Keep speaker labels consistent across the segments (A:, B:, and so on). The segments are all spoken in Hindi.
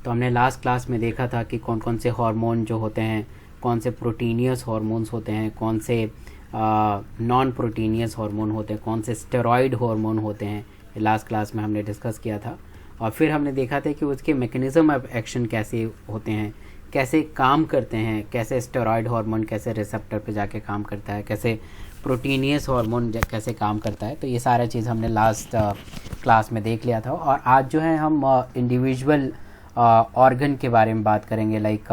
A: तो हमने लास्ट क्लास में देखा था कि कौन कौन से हार्मोन जो होते हैं, कौन से प्रोटीनियस हार्मोन्स होते हैं, कौन से नॉन प्रोटीनियस हार्मोन होते हैं, कौन से स्टेरॉइड हार्मोन होते हैं। लास्ट क्लास में हमने डिस्कस किया था। और फिर हमने देखा था कि उसके मैकेनिज़्म ऑफ एक्शन कैसे होते हैं, कैसे काम करते हैं, कैसे स्टेरॉइड हार्मोन कैसे रिसेप्टर पे जाके काम करता है, कैसे प्रोटीनियस हार्मोन कैसे काम करता है। तो ये सारा चीज़ हमने लास्ट क्लास में देख लिया था। और आज जो है हम इंडिविजुअल ऑर्गन के बारे में बात करेंगे, लाइक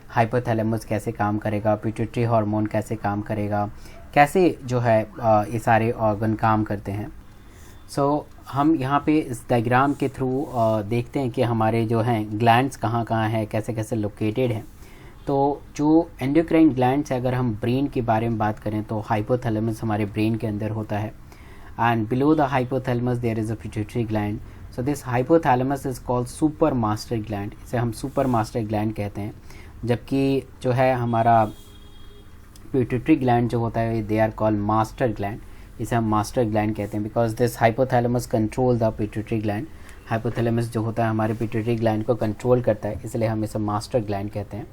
A: हाइपोथैलेमस कैसे काम करेगा, पिट्यूटरी हार्मोन कैसे काम करेगा, कैसे जो है ये सारे ऑर्गन काम करते हैं। सो हम यहाँ पे इस डायग्राम के थ्रू देखते हैं कि हमारे जो हैं ग्लैंड्स कहाँ कहाँ हैं, कैसे कैसे लोकेटेड हैं। तो जो एंडोक्राइन ग्लैंड्स है, अगर हम ब्रेन के बारे में बात करें तो हाइपोथैलेमस हमारे ब्रेन के अंदर होता है, and below the hypothalamus there is a pituitary gland. So this hypothalamus is called super master gland, इसे हम सुपर मास्टर ग्लैंड कहते हैं। जबकि जो है हमारा पिट्यूटरी ग्लैंड जो होता है, they are called master gland, इसे हम मास्टर ग्लैंड कहते हैं, because this hypothalamus control the pituitary gland. Hypothalamus जो होता है हमारे पिट्यूटरी ग्लैंड को कंट्रोल करता है, इसलिए हम इसे मास्टर ग्लैंड कहते हैं।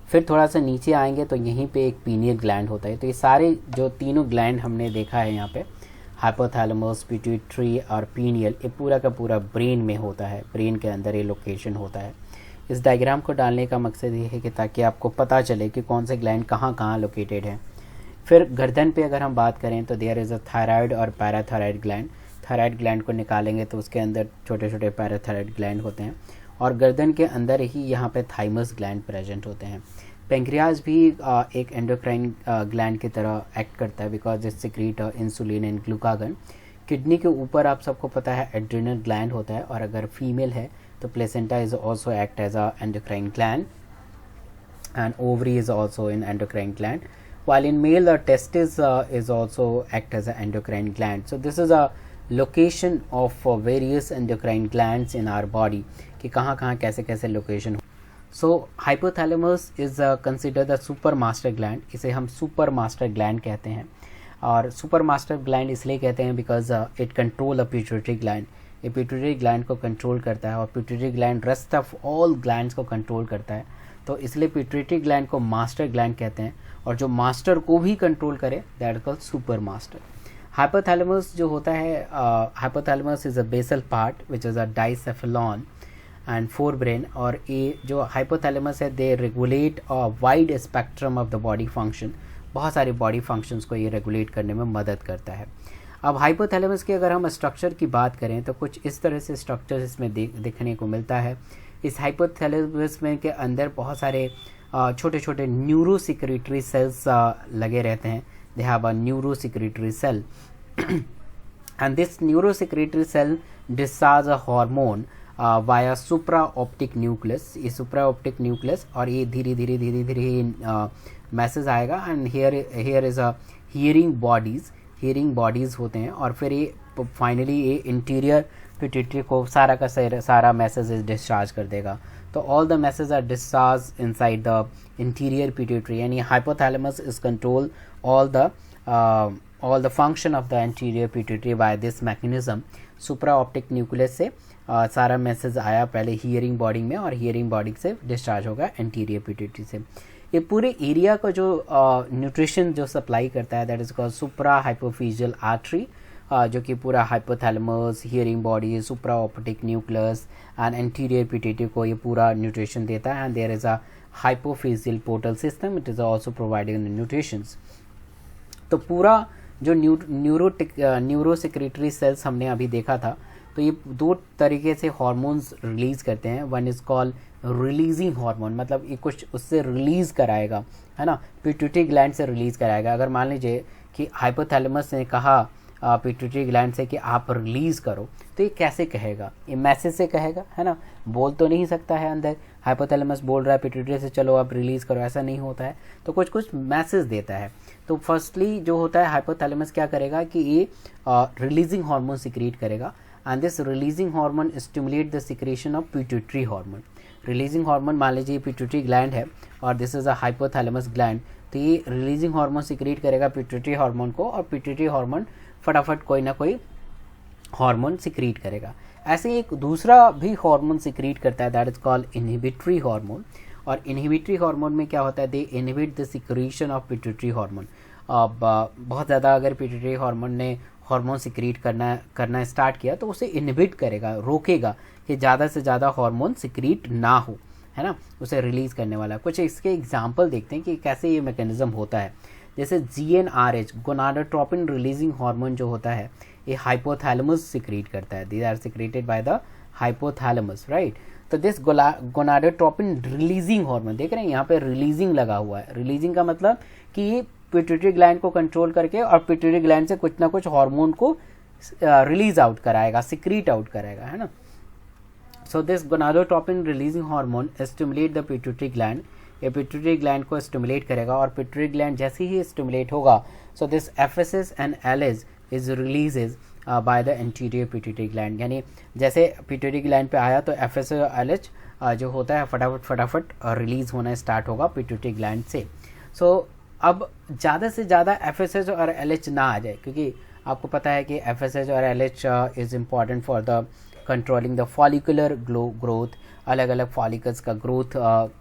A: फिर थोड़ा सा नीचे आएंगे तो यहीं पे एक पीनियल ग्लैंड होता है। तो ये सारे जो तीनों ग्लैंड हमने देखा है यहाँ पे, हाइपोथैलेमस, पिट्यूटरी और पीनियल, ये पूरा का पूरा ब्रेन में होता है, ब्रेन के अंदर ये लोकेशन होता है। इस डायग्राम को डालने का मकसद ये है कि ताकि आपको पता चले कि कौन से ग्लैंड कहाँ कहाँ लोकेटेड है। फिर गर्दन पे अगर हम बात करें तो देयर इज़ अ थायराइड और पैराथायराइड ग्लैंड। थायराइड ग्लैंड को निकालेंगे तो उसके अंदर छोटे छोटे पैराथायराइड ग्लैंड होते हैं, और गर्दन के अंदर ही यहाँ पे थाइमस ग्लैंड प्रेजेंट होते हैं। पेंक्रियाज भी एक एंडोक्राइन ग्लैंड की तरह एक्ट करता है, because it secrete insulin and glucagon. Kidney के ऊपर आप सबको पता है एड्रिनल ग्लैंड होता है, और अगर फीमेल है तो placenta is also act as a endocrine gland, and ovary is also in endocrine gland, while in male the testis is also act as an endocrine gland. So this is a location of various endocrine glands in our body, कि कहाँ कहाँ कैसे कैसे location. So hypothalamus is consider the super master gland, इसे हम सुपर मास्टर ग्लैंड कहते हैं। और सुपर मास्टर ग्लैंड इसलिए कहते हैं because it control a pituitary gland, ये पिट्यूटरी ग्लैंड को कंट्रोल करता है, और pituitary gland rest of all glands को कंट्रोल करता है। तो इसलिए पिट्यूटरी ग्लैंड को मास्टर ग्लैंड कहते हैं, और जो मास्टर को भी कंट्रोल करे that is called super master. Hypothalamus जो होता है, hypothalamus is a basal part which is a diencephalon and forebrain, और ये जो हाइपोथैलेमस है दे regulate a wide spectrum of the body function, बहुत सारे बॉडी फंक्शंस को ये रेगुलेट करने में मदद करता है। अब हाइपोथैलेमस के अगर हम स्ट्रक्चर की बात करें तो कुछ इस तरह से स्ट्रक्चर इसमें दिखने को मिलता है। इस हाइपोथैलेमस में के अंदर बहुत सारे छोटे छोटे न्यूरो सिक्रेटरी सेल्स लगे रहते हैं। They have a neuro secretory cell and this neuro secretory cell discharge a hormone via supra optic nucleus. ये सुप्रा ऑप्टिक न्यूक्लियस, और ये धीरे धीरे धीरे धीरे मैसेज आएगा, and here is a hearing bodies होते हैं, और फिर ये फाइनली ये इंटीरियर पिट्यूटरी को सारा का सारा मैसेज डिस्चार्ज कर देगा। तो all the message are discharge inside the interior pituitary, यानी hypothalamus is control all the function of the interior pituitary by this mechanism. Supra optic nucleus से सारा मैसेज आया पहले हियरिंग बॉडी में, और हियरिंग बॉडी से डिस्चार्ज होगा इंटीरियर पिट्यूटरी से। ये पूरे एरिया को जो न्यूट्रिशन जो सप्लाई करता है that is called supra hypophyseal artery, जो कि पूरा hypothalamus, hearing body, supra optic nucleus and anterior pituitary को ये पूरा न्यूट्रिशन देता है। And there is a hypophyseal portal system, it is also providing nutritions. तो पूरा जो न्यूरो सिक्रेटरी सेल्स हमने अभी देखा था, तो ये दो तरीके से हार्मोन्स रिलीज करते हैं। One is called releasing hormone, मतलब ये कुछ उससे रिलीज कराएगा, है ना, पिट्यूटरी ग्लैंड से रिलीज कराएगा। अगर मान लीजिए कि हाइपोथैलेमस ने कहा पिट्यूटरी ग्लैंड से कि आप रिलीज करो, तो ये कैसे कहेगा? ये मैसेज से कहेगा, है ना, बोल तो नहीं सकता है अंदर। हाइपोथैलेमस बोल रहा है पिट्यूटरी से चलो आप रिलीज करो, ऐसा नहीं होता है, तो कुछ कुछ मैसेज देता है। तो फर्स्टली जो होता है हाइपोथैलेमस क्या करेगा कि ये रिलीजिंग हार्मोन सिक्रीट करेगा, and this releasing hormone stimulate the secretion of pituitary hormone. Releasing hormone, मान लीजिए पिट्यूटरी ग्लैंड है और this is a hypothalamus gland, तो ये रिलीजिंग हार्मोन सिक्रीट करेगा पिट्यूटरी हार्मोन को, और पिट्यूटरी हार्मोन फटाफट कोई ना कोई हार्मोन सिक्रीट करेगा। ऐसे ही एक दूसरा भी हार्मोन सिक्रीट करता है, that is called inhibitory hormone. और इनहिबिटरी हार्मोन में क्या होता है, they inhibit the secretion of pituitary hormone. अब बहुत ज़्यादा अगर पिट्यूटरी हार्मोन ने हार्मोन सिक्रीट करना स्टार्ट किया तो उसे इनहिबिट करेगा, रोकेगा कि ज़्यादा से ज़्यादा हार्मोन सिक्रीट ना हो, है ना, उसे रिलीज़ करने वाला। कुछ इसके एग्जाम्पल देखते हैं कि कैसे ये मैकेनिज्म होता है। जैसे GnRH गोनाडोट्रोपिन रिलीजिंग हार्मोन जो होता है, ये हाइपोथैलेमस सिक्रीट करता है, these are secreted by the hypothalamus, right. तो दिस गोनाडोट्रोपिन रिलीजिंग हार्मोन, देख रहे हैं यहाँ पे रिलीजिंग लगा हुआ है। रिलीजिंग का मतलब कि ये पिट्यूटरी ग्लैंड को कंट्रोल करके और पिट्यूटरी ग्लैंड से कुछ ना कुछ हार्मोन को रिलीज आउट कराएगा, सिक्रीट आउट कराएगा, है ना। So this gonadotropin releasing hormone stimulate the pituitary gland, ये पिट्यूटरी ग्लैंड को स्टिमुलेट करेगा और पिट्यूटरी ग्लैंड जैसे ही स्टिमुलेट होगा, so this FSH and LH is releases by the anterior pituitary gland. यानी जैसे पिट्यूटरी ग्लैंड पे आया तो FSH और LH जो होता है फटाफट रिलीज होना स्टार्ट होगा पिट्यूटरी ग्लैंड से। सो अब ज़्यादा से ज़्यादा FSH और LH ना आ जाए, क्योंकि आपको पता है कि FSH और LH is important for the controlling the follicular growth, अलग अलग फॉलिकल्स का ग्रोथ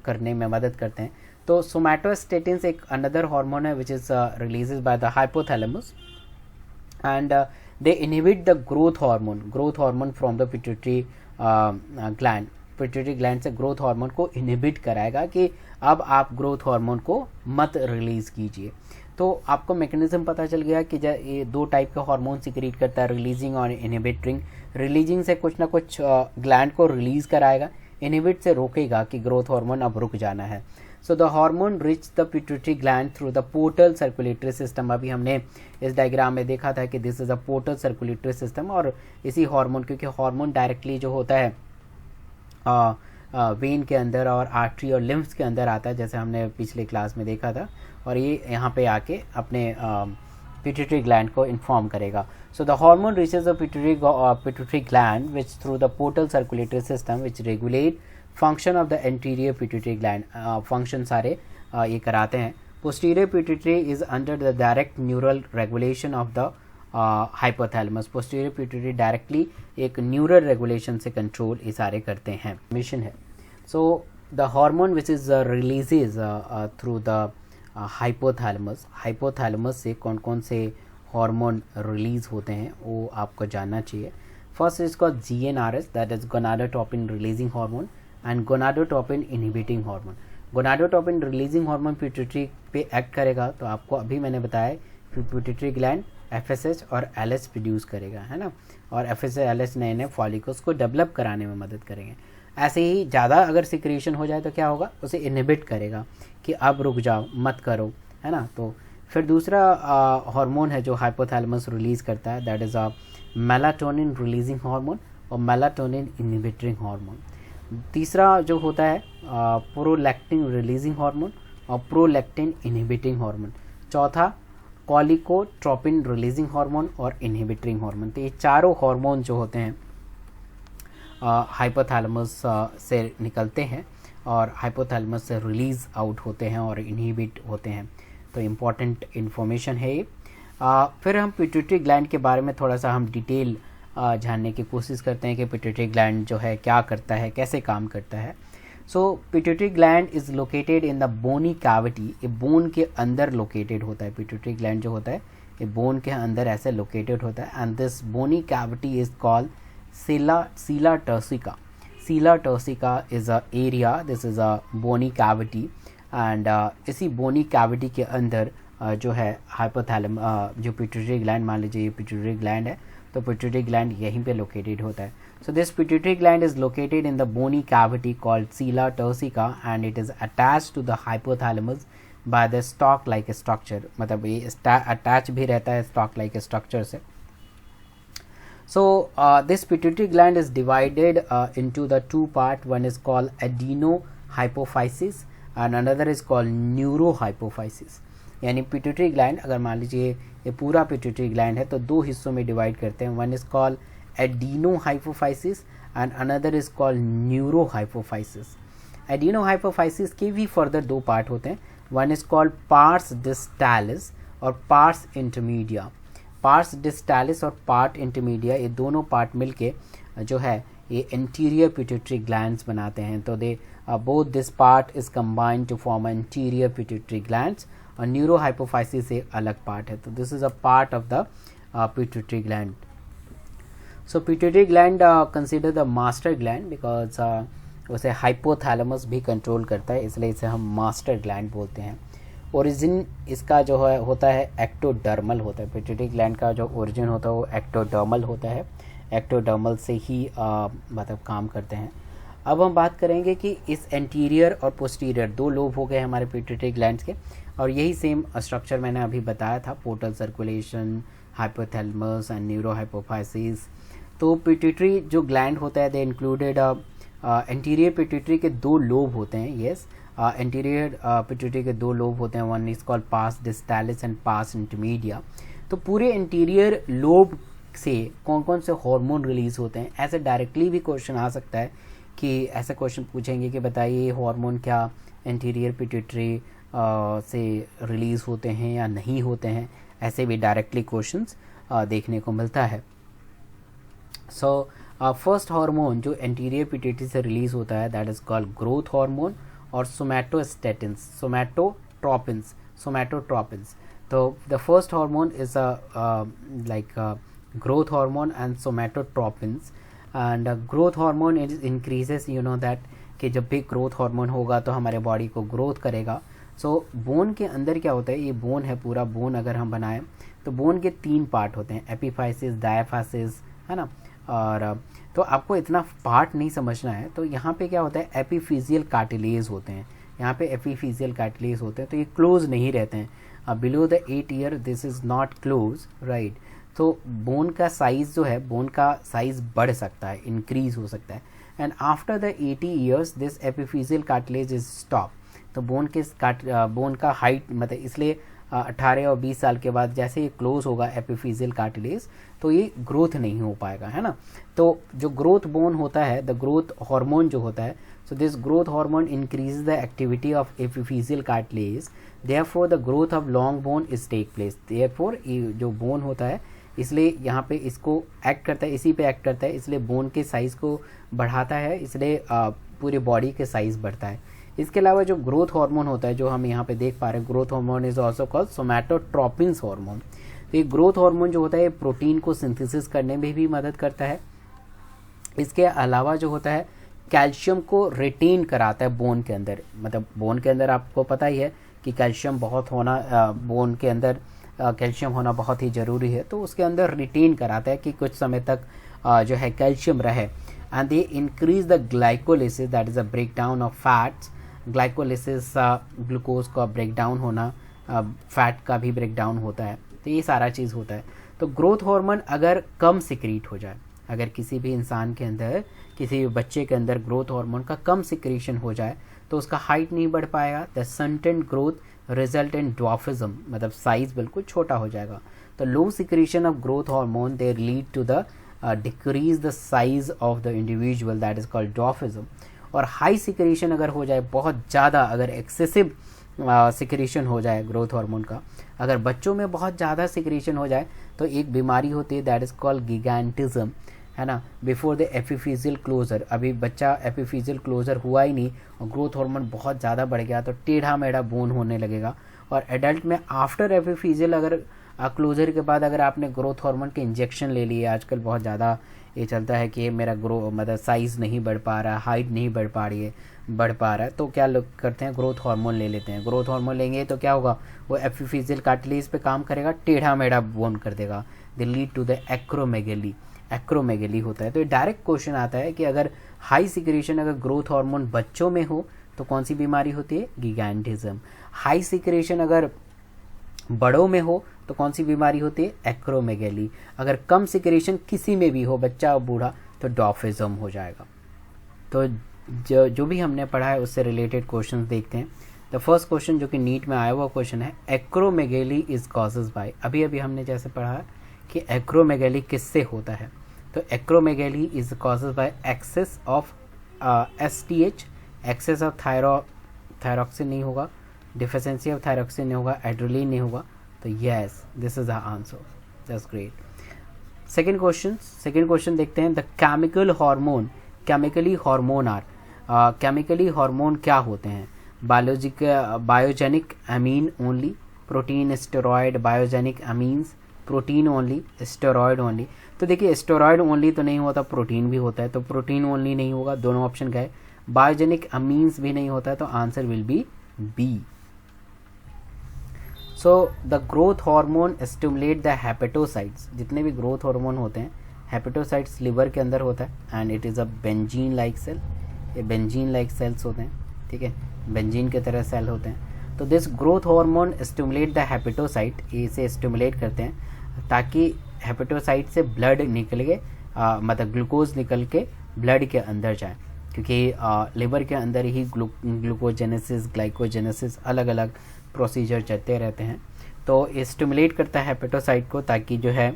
A: करने में मदद करते हैं। तो सोमैटोस्टेटिन्स एक अनदर हार्मोन है which is releases bye the hypothalamus and they inhibit the growth hormone from the pituitary gland. Pituitary gland से ग्रोथ हार्मोन को इनहिबिट कराएगा कि अब आप ग्रोथ हार्मोन को मत रिलीज कीजिए। तो आपको मैकेनिज्म पता चल गया कि ये दो टाइप का हार्मोन सिक्रीट करता है, रिलीजिंग और इनहिबिटिंग। रिलीजिंग से कुछ ना कुछ ग्लैंड को रिलीज कराएगा, इनहिबिट से रोकेगा कि ग्रोथ हार्मोन अब रुक जाना है। So the hormone rich the pituitary gland through the portal circulatory system. अभी हमने इस डायग्राम में देखा था कि this is a portal circulatory system, और इसी हार्मोन, क्योंकि हार्मोन डायरेक्टली जो होता है वेन के अंदर और आर्टरी और लिम्फ्स के अंदर आता है, जैसे हमने पिछले क्लास में देखा था, और ये यहाँ पे आके अपने पिट्यूटरी ग्लैंड को इन्फॉर्म करेगा। So the hormone reaches the pituitary gland which through the portal circulatory system which regulate function of the anterior pituitary gland. Function सारे ये कराते हैं। Posterior pituitary is under the direct neural regulation of the hypothalamus. Posterior pituitary directly एक न्यूरल रेगुलेशन से कंट्रोल ये सारे करते हैं, मिशन है। So the hormone which is releases through the hypothalamus से कौन कौन से हार्मोन रिलीज होते हैं वो आपको जानना चाहिए। First is called GnRH, that is gonadotropin releasing hormone, and gonadotropin inhibiting hormone. Gonadotropin releasing hormone pituitary पे एक्ट करेगा, तो आपको अभी मैंने बताया पिट्यूटरी ग्लैंड FSH और LH प्रोड्यूस करेगा, है ना, और FSH LH नए नए फॉलिकल्स को डेवलप कराने में मदद करेंगे। ऐसे ही ज़्यादा अगर सिक्रीशन हो जाए तो क्या होगा, उसे इनहिबिट करेगा कि अब रुक जाओ, मत करो, है ना। तो फिर दूसरा हार्मोन है जो हाइपोथैलेमस रिलीज़ करता है, that is a melatonin releasing hormone और मेलाटोनिन इनहिबिटिंग हार्मोन। तीसरा जो होता है प्रोलैक्टिन रिलीजिंग हार्मोन और प्रोलैक्टिन इनहिबिटिंग हार्मोन। चौथा कॉलिकोट्रोपिन रिलीजिंग हार्मोन और इनहिबिटिंग हार्मोन। तो ये चारों हार्मोन जो होते हैं हाइपोथैलेमस से निकलते हैं और हाइपोथैलेमस से रिलीज़ आउट होते हैं और इनहिबिट होते हैं। तो इम्पॉर्टेंट इन्फॉर्मेशन है ये। फिर हम पिट्यूटरी ग्लैंड के बारे में थोड़ा सा हम डिटेल जानने की कोशिश करते हैं कि पिट्यूटरी ग्लैंड जो है क्या करता है, कैसे काम करता है। So pituitary gland is located in the bony cavity, ये बोन के अंदर लोकेटेड होता है। पिट्यूटरी ग्लैंड जो होता है ये बोन के अंदर ऐसे लोकेटेड होता है, and this bony cavity is called sella turcica. Sella turcica is a area, this is a bony cavity, and इसी बोनी कैविटी के अंदर जो है हाइपोथैलेमस जो पिट्यूटरी ग्लैंड, मान लीजिए ये पिट्यूटरी ग्लैंड है, तो पिट्यूटरी ग्लैंड यहीं पे लोकेटेड होता है। So this pituitary gland is located in the bony cavity called sella turcica and it is attached to the hypothalamus by the stalk like structure, मतलब ये attach भी रहता है stalk like structure से। So this pituitary gland is divided into the two part, one is called adenohypophysis and another is called neurohypophysis। यानी पिट्यूटरी ग्लैंड अगर मान लीजिए ये पूरा पिट्यूटरी ग्लैंड है तो दो हिस्सों में डिवाइड करते हैं, one is called adenohypophysis and another is called neurohypophysis। adenohypophysis के भी फर्दर दो पार्ट होते हैं, वन इज कॉल्ड पार्स डिस्टालिस और पार्स इंटरमीडिया। पार्स डिस्टालिस और पार्ट इंटरमीडिया ये दोनों पार्ट मिलके जो है ये एंटीरियर पिट्यूटरी ग्लैंड्स बनाते हैं। तो they both this part is combined to form anterior pituitary glands, और न्यूरोहाइपोफाइसिस एक अलग पार्ट है। तो this is a part of the pituitary gland. So pituitary gland consider the master gland because उसे हाइपोथैलेमस भी कंट्रोल करता है, इसलिए इसे हम मास्टर ग्लैंड बोलते हैं। ओरिजिन इसका जो है होता है एक्टोडर्मल होता है। पिट्यूटरी ग्लैंड का जो ओरिजिन होता है वो एक्टोडर्मल होता है, एक्टोडर्मल से ही मतलब काम करते हैं। अब हम बात करेंगे कि इस एंटीरियर और पोस्टीरियर दो लोब हो गए हमारे पिट्यूटरी ग्लैंड्स के, और यही सेम स्ट्रक्चर मैंने अभी बताया था, portal circulation, hypothalamus and neurohypophysis. तो पिट्यूटरी जो ग्लैंड होता है दे इंक्लूडेड एंटीरियर पिट्यूटरी के दो लोब होते हैं। यस, एंटीरियर पिट्यूटरी के दो लोब होते हैं, one is called pars distalis and pars intermedia. तो पूरे एंटीरियर लोब से कौन कौन से हार्मोन रिलीज होते हैं, ऐसे डायरेक्टली भी क्वेश्चन आ सकता है कि ऐसा क्वेश्चन पूछेंगे कि बताइए हार्मोन क्या एंटीरियर पिट्यूटरी से रिलीज होते हैं या नहीं होते हैं, ऐसे भी डायरेक्टली क्वेश्चंस देखने को मिलता है। सो फर्स्ट हार्मोन जो एंटीरियर पिट्यूटरी से रिलीज होता है that is called growth hormone और सोमैटोस्टेटिन्स, सोमैटोट्रोपिन्स। तो the first hormone is like growth hormone and somatotropins, and growth hormone increases, you know that कि जब भी ग्रोथ हार्मोन होगा तो हमारे बॉडी को ग्रोथ करेगा। सो बोन के अंदर क्या होता है, ये बोन है, पूरा बोन अगर हम बनाएं तो बोन के 3 पार्ट होते हैं, एपिफाइसिस, डायाफाइसिस, है ना। और तो आपको इतना पार्ट नहीं समझना है। तो यहाँ पे क्या होता है, एपिफिजियल कार्टिलेज होते हैं, यहाँ पे एपिफिजियल कार्टिलेज होते हैं, तो ये क्लोज नहीं रहते हैं। Below the 8 year this is not close, right. तो बोन का साइज़ जो है, बोन का साइज़ बढ़ सकता है, इंक्रीज हो सकता है, and after the 80 years this epiphyseal cartilage is stop. तो बोन का हाइट मतलब इसलिए 18 और 20 साल के बाद जैसे ये क्लोज होगा एपिफिजियल कार्टिलेज तो ये ग्रोथ नहीं हो पाएगा, है ना। तो जो ग्रोथ बोन होता है, द ग्रोथ हार्मोन जो होता है, so this growth hormone increases the activity of epiphyseal cartilage, therefore the growth of long bone is take place। therefore जो बोन होता है इसलिए यहाँ पे इसको एक्ट करता है, इसी पे एक्ट करता है, इसलिए बोन के साइज को बढ़ाता है, इसलिए पूरे बॉडी के साइज बढ़ता है। इसके अलावा जो ग्रोथ हार्मोन होता है जो हम यहाँ पे देख पा रहे हैं, growth hormone is also called somatotropins hormone. तो ये ग्रोथ हार्मोन जो होता है प्रोटीन को सिंथेसिस करने में भी मदद करता है। इसके अलावा जो होता है कैल्शियम को रिटेन कराता है बोन के अंदर, मतलब बोन के अंदर आपको पता ही है कि कैल्शियम बहुत होना, बोन के अंदर कैल्शियम होना बहुत ही ज़रूरी है, तो उसके अंदर रिटेन कराता है कि कुछ समय तक जो है कैल्शियम रहे। And they increase the glycolysis, that is a break down of fats. Glycolysis glucose का ब्रेक डाउन होना, फैट का भी ब्रेक डाउन होता है, तो ये सारा चीज़ होता है। तो ग्रोथ हार्मोन अगर कम सिक्रीट हो जाए, अगर किसी भी इंसान के अंदर, किसी भी बच्चे के अंदर ग्रोथ हार्मोन का कम सिक्रीशन हो जाए तो उसका हाइट नहीं बढ़ पाएगा, the stunted growth result in dwarfism, मतलब साइज बिल्कुल छोटा हो जाएगा। तो low secretion of growth hormone they lead to the decrease the size of the individual, that is called dwarfism. और हाई सिक्रीशन अगर हो जाए, बहुत ज़्यादा अगर एक्सेसिव सिक्रीशन हो जाए ग्रोथ हार्मोन का, अगर बच्चों में बहुत ज़्यादा सिक्रीशन हो जाए तो एक बीमारी होती है दैट इज़ कॉल्ड गिगांटिज्म, है ना। बिफोर द एपिफिजियल क्लोजर, अभी बच्चा एपिफिजियल क्लोजर हुआ ही नहीं और ग्रोथ हार्मोन बहुत ज़्यादा बढ़ गया तो टेढ़ा मेढ़ा बोन होने लगेगा। और एडल्ट में आफ्टर एपिफिजियल अगर क्लोजर के बाद अगर आपने ग्रोथ हार्मोन के इंजेक्शन ले लिए, आजकल बहुत ज़्यादा ये चलता है कि मेरा मतलब साइज़ नहीं बढ़ पा रहा, हाइट नहीं बढ़ पा रहा है, तो क्या लोग करते हैं, ग्रोथ हार्मोन ले लेते हैं। ग्रोथ हार्मोन लेंगे तो क्या होगा, वो एपिफिजियल कार्टिलेज पे काम करेगा, टेढ़ा मेढ़ा बोन कर देगा, they lead to the acromegaly होता है। तो डायरेक्ट क्वेश्चन आता है कि अगर हाई सिक्रीशन अगर ग्रोथ हार्मोन बच्चों में हो तो कौन सी बीमारी होती है, गिगांटिज्म। हाई सिक्रीशन अगर बड़ों में हो तो कौन सी बीमारी होती है, एक्रोमेगेली। अगर कम सिक्रीशन किसी में भी हो, बच्चा और बूढ़ा, तो डॉर्फिज्म हो जाएगा। तो जो भी हमने पढ़ा है उससे रिलेटेड क्वेश्चन देखते हैं। द फर्स्ट क्वेश्चन जो कि नीट में आया हुआ क्वेश्चन है, एक्रोमेगेली इज कॉजेज बाय। अभी हमने जैसे पढ़ा है कि एक्रोमेगेली किससे होता है, तो acromegaly is causes by excess of STH, excess of thyroxine नहीं होगा, डिफिशिएंसी ऑफ थायरॉक्सिन नहीं होगा, एड्रेनलिन नहीं होगा, तो yes this is the answer, that's great. Second question देखते हैं, द केमिकली हार्मोन क्या होते हैं? Biogenic amine only, protein, steroid, biogenic amines, protein only, steroid only. तो देखिए स्टेरॉयड ओनली तो नहीं होता, प्रोटीन भी होता है, तो प्रोटीन ओनली नहीं होगा, दोनों ऑप्शन गए। बायोजेनिक अमीन्स भी नहीं होता है, तो answer will be B. So the growth hormone stimulate the hepatocytes, जितने भी ग्रोथ हार्मोन होते हैं हेपेटोसाइट्स लिवर के अंदर होता है, and it is a benzene like cell, ये बेंजीन लाइक सेल्स होते हैं, ठीक है, बेंजीन की तरह सेल होते हैं। तो this growth hormone stimulate the hepatocyte, इसे स्टिमुलेट करते हैं ताकि हेपेटोसाइट से ब्लड निकल के मतलब ग्लूकोज निकल के ब्लड के अंदर जाए, क्योंकि लिवर के अंदर ही ग्लूकोजेनेसिस, ग्लाइकोजेनेसिस, अलग अलग प्रोसीजर चलते रहते हैं। तो ये स्टिमुलेट करता है हेपेटोसाइट को ताकि जो है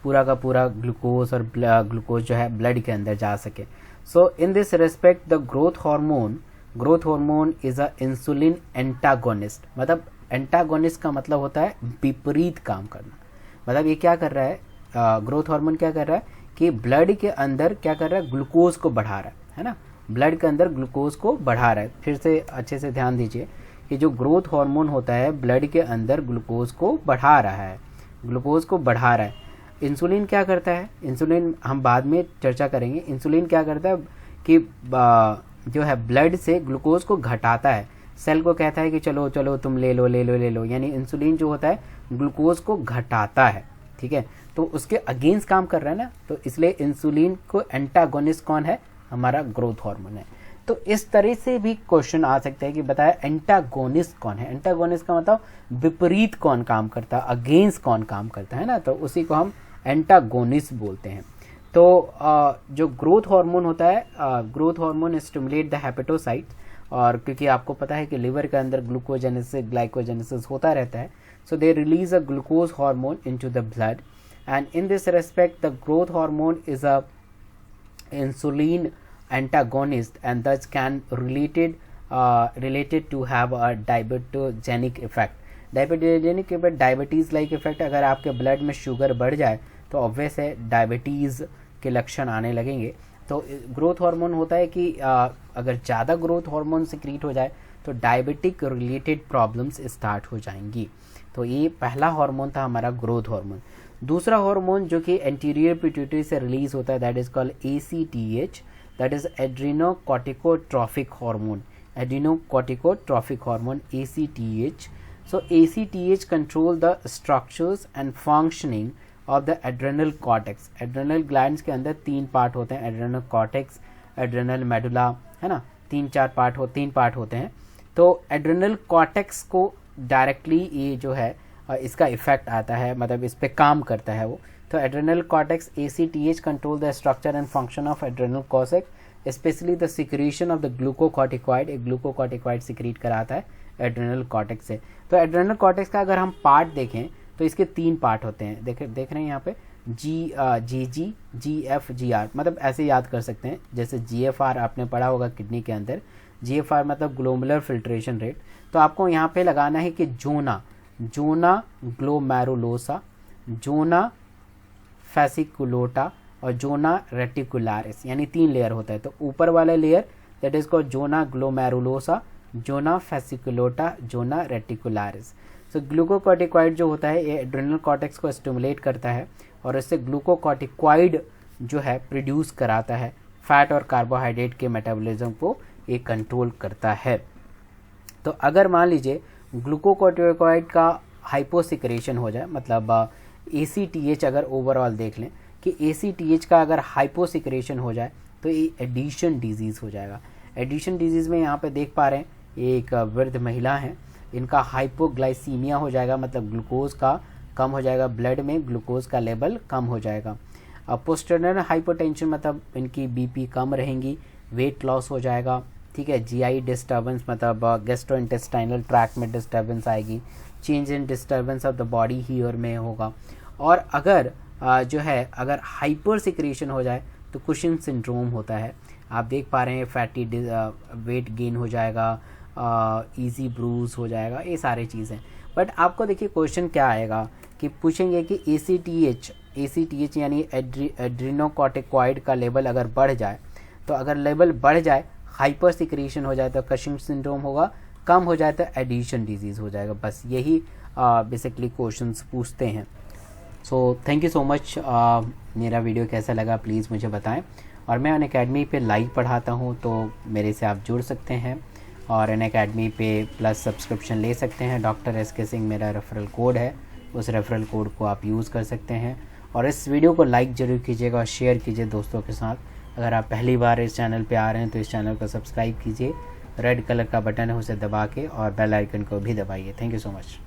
A: पूरा का पूरा ग्लूकोज और ग्लूकोज जो है ब्लड के अंदर जा सके। So in this respect the growth hormone is a insulin antagonist, मतलब एंटागोनिस्ट का मतलब होता है विपरीत काम करना। मतलब ये क्या कर रहा है, ग्रोथ हार्मोन क्या कर रहा है कि ब्लड के अंदर क्या कर रहा है, ग्लूकोज को बढ़ा रहा है ना, ब्लड के अंदर ग्लूकोज को बढ़ा रहा है। फिर से अच्छे से ध्यान दीजिए कि जो ग्रोथ हार्मोन होता है ब्लड के अंदर ग्लूकोज को बढ़ा रहा है, ग्लूकोज को बढ़ा रहा है। इंसुलिन क्या करता है, इंसुलिन हम बाद में चर्चा करेंगे। इंसुलिन क्या करता है कि जो है ब्लड से ग्लूकोज को घटाता है, सेल को कहता है कि चलो चलो तुम ले लो, यानी इंसुलिन जो होता है ग्लूकोज को घटाता है, ठीक है, तो उसके अगेंस्ट काम कर रहा है ना, तो इसलिए इंसुलिन को एंटागोनिस्ट कौन है, हमारा ग्रोथ हार्मोन है। तो इस तरह से भी क्वेश्चन आ सकता है कि बताया एंटागोनिस्ट कौन है। एंटागोनिस्ट का मतलब विपरीत कौन काम करता है, अगेंस्ट कौन काम करता है ना, तो उसी को हम एंटागोनिस्ट बोलते हैं। तो जो ग्रोथ हार्मोन होता है, growth hormone stimulate the hepatocyte, और क्योंकि आपको पता है कि लिवर के अंदर ग्लूकोजेनेसिस, ग्लाइकोजेनेसिस होता रहता है, so they release a glucose hormone into the blood, and in this respect the growth hormone is a insulin antagonist and thus can related to have a diabetogenic effect. Diabetogenic effect, diabetes like effect, अगर आपके ब्लड में शुगर बढ़ जाए तो ऑब्वियस है डायबिटीज़ के लक्षण आने लगेंगे। तो ग्रोथ हार्मोन होता है कि अगर ज़्यादा ग्रोथ हार्मोन सिक्रीट हो जाए तो डायबिटिक रिलेटेड प्रॉब्लम्स स्टार्ट हो जाएंगी। तो ये पहला हार्मोन था हमारा ग्रोथ हार्मोन। दूसरा हार्मोन जो कि एंटीरियर पिट्यूटरी से रिलीज होता है, that is called ACTH, that is adrenocorticotrophic hormone, adrenocorticotrophic hormone ACTH। So ACTH control the structures and functioning of the adrenal cortex. Adrenal glands के अंदर 3 पार्ट होते हैं, एड्रेनल कॉर्टेक्स, एड्रेनल मेडुला, है ना, 3 पार्ट होते हैं। तो एड्रेनल कॉर्टेक्स को डायरेक्टली ये जो है इसका इफेक्ट आता है, मतलब इस पे काम करता है वो। तो adrenal cortex ACTH control the structure and function of adrenal cortex, specially the secretion of the glucocorticoid. एक ग्लूकोकॉर्टिकॉइड सिक्रीट कराता है एड्रेनल कॉर्टेक्स से। तो एड्रेनल कॉर्टेक्स का अगर हम पार्ट देखें तो इसके 3 पार्ट होते हैं, देख रहे हैं यहाँ पे, GG, GF, GR, मतलब ऐसे याद कर सकते हैं। जैसे GFR आपने पढ़ा होगा किडनी के अंदर, GFR मतलब ग्लोमेरुलर फिल्ट्रेशन रेट। तो आपको यहाँ पे लगाना है कि जोना ग्लोमेरुलोसा, जोना फेसिकुलोटा और जोना रेटिकुलारिस, यानी 3 लेयर होता है। तो ऊपर वाला layer that is called zona glomerulosa, zona fasciculata, zona reticularis. So glucocorticoid जो होता है ये एड्रेनल कॉर्टेक्स को स्टिमुलेट करता है और इससे ग्लूकोकॉर्टिकॉइड जो है प्रोड्यूस कराता है, फैट और कार्बोहाइड्रेट के मेटाबॉलिज्म को ये कंट्रोल करता है। तो अगर मान लीजिए ग्लूकोकॉर्टिकॉइड का हाइपोसिक्रेशन हो जाए, मतलब ACTH अगर ओवरऑल देख लें कि ACTH का अगर हाइपोसिक्रेशन हो जाए तो ये एडिशन डिजीज़ हो जाएगा। एडिशन डिजीज़ में यहाँ पे देख पा रहे हैं एक वृद्ध महिला है, इनका हाइपोग्लाइसीमिया हो जाएगा, मतलब ग्लूकोज का कम हो जाएगा, ब्लड में ग्लूकोज का लेवल कम हो जाएगा। पोस्टरनल हाइपोटेंशन मतलब इनकी BP कम रहेंगी, वेट लॉस हो जाएगा, ठीक है। GI डिस्टर्बेंस मतलब गैस्ट्रोइंटेस्टाइनल ट्रैक्ट में डिस्टर्बेंस आएगी, change in disturbance of the body hear में होगा। और अगर जो है अगर हाइपर सिक्रेशन हो जाए तो कुशिन सिंड्रोम होता है, आप देख पा रहे हैं, फैटी वेट गेन हो जाएगा, इजी ब्रूज हो जाएगा, ये सारी चीज़ें। बट आपको देखिए क्वेश्चन क्या आएगा कि पूछेंगे कि ACTH यानी एड्रीनोकॉर्टिकॉइड का लेवल अगर बढ़ जाए, तो अगर लेवल बढ़ जाए, हाइपर सिक्रीशन हो जाए तो कशिंग सिंड्रोम होगा, कम हो जाए तो एडिशन डिजीज़ हो जाएगा। बस यही बेसिकली क्वेश्चंस पूछते हैं। So thank you so much. मेरा वीडियो कैसा लगा प्लीज़ मुझे बताएं। और मैं अनअकैडमी पे लाइव पढ़ाता हूँ, तो मेरे से आप जुड़ सकते हैं और अनअकैडमी पे प्लस सब्सक्रिप्शन ले सकते हैं। डॉक्टर SK सिंह मेरा रेफरल कोड है, उस रेफरल कोड को आप यूज़ कर सकते हैं। और इस वीडियो को लाइक ज़रूर कीजिएगा और शेयर कीजिए दोस्तों के साथ। अगर आप पहली बार इस चैनल पे आ रहे हैं तो इस चैनल को सब्सक्राइब कीजिए, रेड कलर का बटन है उसे दबा के, और बेल आइकन को भी दबाइए। Thank you so much.